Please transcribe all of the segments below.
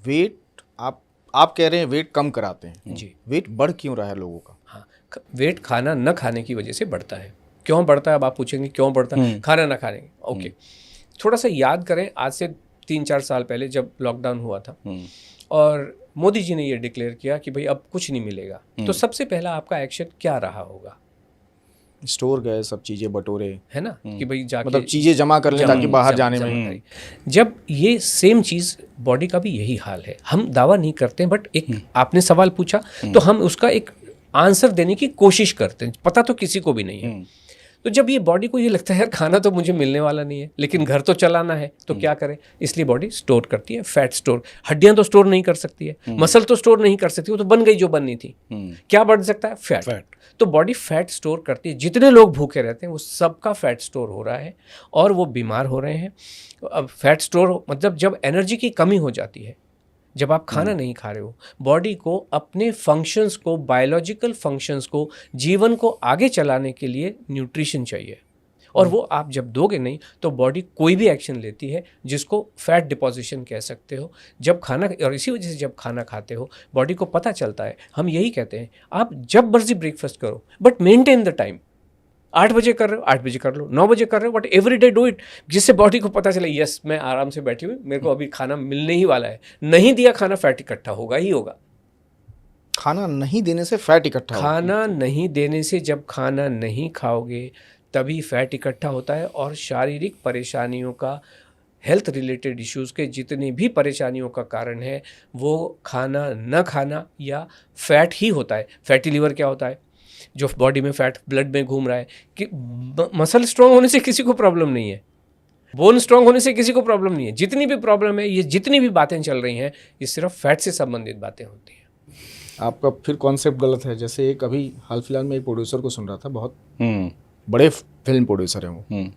Wait आप कह रहे हैं वेट कम कराते हैं जी। वेट बढ़ क्यों रहा है लोगों का? हाँ, वेट खाना न खाने की वजह से बढ़ता है। क्यों बढ़ता है अब आप पूछेंगे क्यों बढ़ता है? खाना न खाने। ओके, थोड़ा सा याद करें आज से 3-4 साल पहले जब लॉकडाउन हुआ था और मोदी जी ने ये डिक्लेयर किया कि भाई अब कुछ नहीं मिलेगा, तो सबसे पहला आपका एक्शन क्या रहा होगा? स्टोर गए, सब चीजें बटोरे, है ना, कि भाई जाके मतलब चीजें जमा कर लें ताकि बाहर जाने में करें। जब ये सेम चीज़ बॉडी का भी यही हाल है। हम दावा नहीं करते बट एक आपने सवाल पूछा तो हम उसका एक आंसर देने की कोशिश करते हैं, पता तो किसी को भी नहीं है। तो जब ये बॉडी को ये लगता है यार खाना तो मुझे मिलने वाला नहीं है लेकिन घर तो चलाना है, तो क्या करें? इसलिए बॉडी स्टोर करती है, फैट स्टोर। हड्डियां तो स्टोर नहीं कर सकती है, मसल तो स्टोर नहीं कर सकती, वो तो बन गई जो बननी थी। क्या बढ़ सकता है? फैट। तो बॉडी फैट स्टोर करती है। जितने लोग भूखे रहते हैं वो सबका फैट स्टोर हो रहा है और वो बीमार हो रहे हैं। अब फैट स्टोर मतलब जब एनर्जी की कमी हो जाती है, जब आप खाना नहीं खा रहे हो, बॉडी को अपने फंक्शंस को, बायोलॉजिकल फंक्शंस को, जीवन को आगे चलाने के लिए न्यूट्रिशन चाहिए और वो आप जब दोगे नहीं तो बॉडी कोई भी एक्शन लेती है जिसको फैट डिपोजिशन कह सकते हो। जब खाना, और इसी वजह से जब खाना खाते हो बॉडी को पता चलता है। हम यही कहते हैं आप जब मर्जी ब्रेकफास्ट करो बट मेंटेन द टाइम। 8 बजे कर रहे हो 8 बजे कर लो, 9 बजे कर रहे हो, but every day do it, जिससे बॉडी को पता चले यस मैं आराम से बैठी हुई, मेरे को अभी खाना मिलने ही वाला है। नहीं दिया खाना, फैट इकट्ठा होगा ही होगा। खाना नहीं देने से फैट इकट्ठा होगा? खाना नहीं देने से, जब खाना नहीं खाओगे तभी फैट इकट्ठा होता है और शारीरिक परेशानियों का, हेल्थ रिलेटेड इश्यूज़ के जितनी भी परेशानियों का कारण है वो खाना न खाना या फैट ही होता है। फैटी लीवर क्या होता है? जो बॉडी में फैट ब्लड में घूम रहा है। कि मसल स्ट्रांग होने से किसी को प्रॉब्लम नहीं है, बोन स्ट्रांग होने से किसी को प्रॉब्लम नहीं है। जितनी भी प्रॉब्लम है, ये जितनी भी बातें चल रही हैं, ये सिर्फ फैट से संबंधित बातें होती हैं। आपका फिर कॉन्सेप्ट गलत है। जैसे एक अभी हाल फिलहाल में एक प्रोड्यूसर को सुन रहा था, बहुत बड़े फिल्म प्रोड्यूसर हैं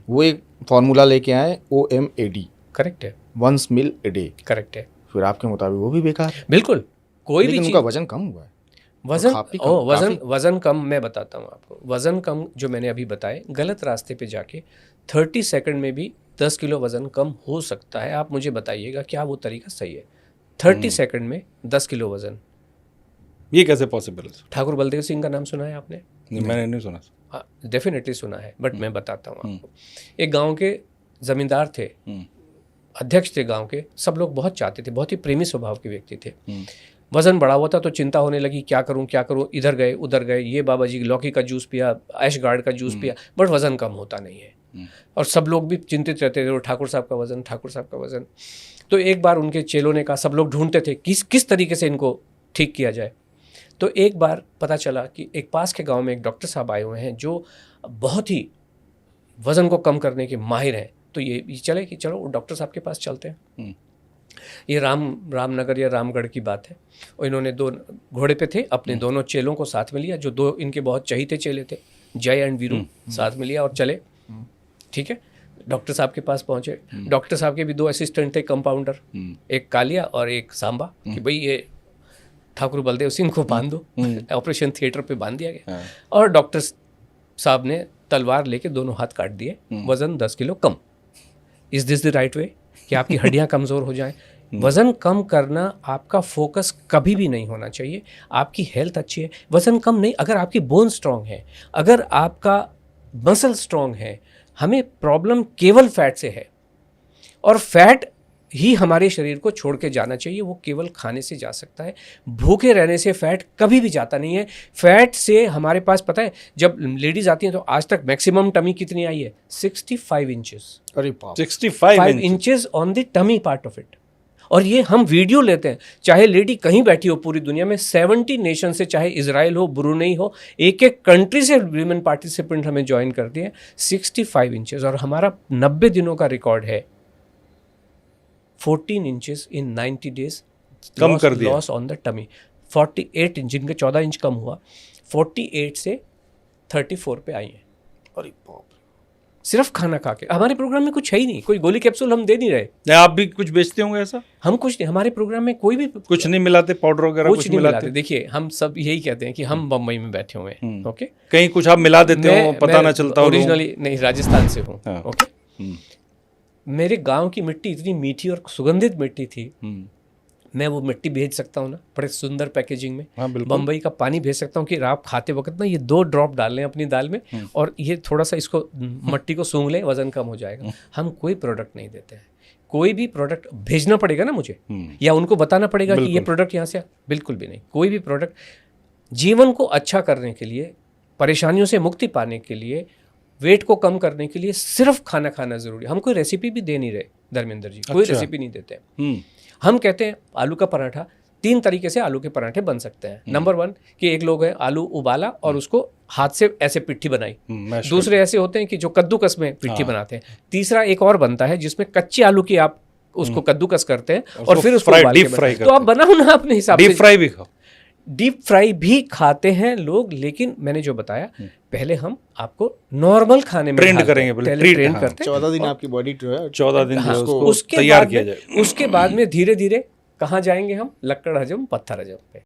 वो एक फॉर्मूला लेके आए OMAD, करेक्ट है, once meal a day. Correct है। फिर आपके मुताबिक वो भी बेकार है? बिल्कुल, कोई भी लेकिन चीज, उनका वजन कम हुआ है। वजन कम, मैं बताता हूँ आपको। वजन कम जो मैंने अभी बताए, गलत रास्ते पे जाके 30 सेकंड में भी 10 किलो वजन कम हो सकता है। आप मुझे बताइएगा क्या वो तरीका सही है? 30 सेकंड में 10 किलो वजन, ये कैसे पॉसिबल है? ठाकुर बलदेव सिंह का नाम सुना है आपने? मैंने नहीं सुना। हाँ, डेफिनेटली सुना है, बट मैं बताता हूँ आपको। एक गांव के जमींदार थे, अध्यक्ष थे गांव के। सब लोग बहुत चाहते थे, बहुत ही प्रेमी स्वभाव के व्यक्ति थे। वजन बढ़ा हुआ था तो चिंता होने लगी, क्या करूं क्या करूं, इधर गए उधर गए, ये बाबा जी लौकी का जूस पिया, ऐश गार्ड का जूस पिया, बट वजन कम होता नहीं है। और सब लोग भी चिंतित रहते थे, ठाकुर साहब का वजन, ठाकुर साहब का वजन। तो एक बार उनके चेलों ने कहा, सब लोग ढूंढते थे किस तरीके से इनको ठीक किया जाए। तो एक बार पता चला कि एक पास के गांव में एक डॉक्टर साहब आए हुए हैं जो बहुत ही वज़न को कम करने के माहिर हैं। तो ये चले कि चलो डॉक्टर साहब के पास चलते हैं। ये रामनगर या रामगढ़ की बात है। और इन्होंने 2 घोड़े पे थे, अपने दोनों चेलों को साथ में लिया, जो 2 इनके बहुत चहीते चेले थे, जय एंड वीरू, साथ में लिया और चले। ठीक है, डॉक्टर साहब के पास पहुंचे। डॉक्टर साहब के भी 2 असिस्टेंट थे, कंपाउंडर, एक कालिया और एक सांबा, कि भाई ये ठाकुर बलदेव सिंह को बांध दो। ऑपरेशन थिएटर पे बांध दिया गया और डॉक्टर साहब ने तलवार लेके दोनों हाथ काट दिए, वजन 10 kilo come. Is this the right way कि आपकी हड्डियां कमज़ोर हो जाएं? वज़न कम करना आपका फोकस कभी भी नहीं होना चाहिए। आपकी हेल्थ अच्छी है, वज़न कम नहीं, अगर आपकी बोन स्ट्रांग है, अगर आपका मसल स्ट्रांग है। हमें प्रॉब्लम केवल फैट से है और फैट ही हमारे शरीर को छोड़ के जाना चाहिए। वो केवल खाने से जा सकता है, भूखे रहने से फैट कभी भी जाता नहीं है। फैट से हमारे पास पता है, जब लेडीज आती हैं तो आज तक मैक्सिमम टमी कितनी आई है? 65 इंचेस। अरे बाप, 65 inches on the tummy part of it. और ये हम वीडियो लेते हैं, चाहे लेडी कहीं बैठी हो पूरी दुनिया में, 70 नेशन से, चाहे इजराइल हो, ब्रुनेई हो, एक कंट्री से वीमेन पार्टिसिपेंट हमें ज्वाइन करती है। 65 इंचेस। और हमारा 90 दिनों का रिकॉर्ड है 14 इंचेस इन 90 डेज कम कर दिया, loss on the tummy. 48 inch, जिनके 14 इंच कम हुआ, 48 से 34 पे आई हैं। अरे बाप, सिर्फ खाना खा के। हमारे प्रोग्राम में कुछ है ही नहीं, कोई गोली कैप्सूल हम दे नहीं रहे। आप भी कुछ बेचते होंगे ऐसा? हम कुछ नहीं, हमारे प्रोग्राम में कोई भी कुछ नहीं मिलाते, पाउडर वगैरह कुछ नहीं मिलाते? देखिए, हम सब यही कहते हैं कि हम बम्बई में बैठे हुए हैं। ओके, कहीं कुछ आप मिला देते हो, पता ना चलता हो? ओरिजिनली नहीं, राजस्थान से हूँ। ओके, मेरे गांव की मिट्टी इतनी मीठी और सुगंधित मिट्टी थी, मैं वो मिट्टी भेज सकता हूँ ना बड़े सुंदर पैकेजिंग में। हाँ, बिल्कुल। बम्बई का पानी भेज सकता हूँ कि आप खाते वक्त ना ये 2 ड्रॉप डाल लें अपनी दाल में और ये थोड़ा सा इसको मट्टी को सूंघ लें, वजन कम हो जाएगा। हम कोई प्रोडक्ट नहीं देते हैं। कोई भी प्रोडक्ट भेजना पड़ेगा ना मुझे, या उनको बताना पड़ेगा कि ये प्रोडक्ट यहाँ से, बिल्कुल भी नहीं। कोई भी प्रोडक्ट जीवन को अच्छा करने के लिए, परेशानियों से मुक्ति पाने के लिए, वेट को कम करने के लिए सिर्फ खाना खाना जरूरी है। हम कोई रेसिपी भी दे नहीं रहे धर्मेंद्र जी, कोई रेसिपी नहीं देते हैं। हम कहते हैं आलू का पराठा 3 तरीके से आलू के पराठे बन सकते हैं। नंबर 1 कि एक लोग है आलू उबाला और उसको हाथ से ऐसे पिट्ठी बनाई। दूसरे ऐसे होते हैं कि जो कद्दूकस में पिट्ठी बनाते हैं। तीसरा एक और बनता है जिसमें कच्चे आलू की आप उसको कद्दूकस करते हैं और फिर उसको उबाल के बनाते हैं। तो आप बनाओ ना अपने हिसाब से। डीप फ्राई भी खाओ। डीप फ्राई भी खाते हैं लोग, लेकिन मैंने जो बताया पहले हम आपको नॉर्मल खाने में ट्रेंड करेंगे, ट्रेंड करते हैं। 14 दिन आपकी बॉडी जो है 14 दिन हाँ, उसको तैयार किया जाए। उसके बाद में धीरे धीरे कहाँ जाएंगे हम? लक्कड़ हजम, पत्थर हजम पे।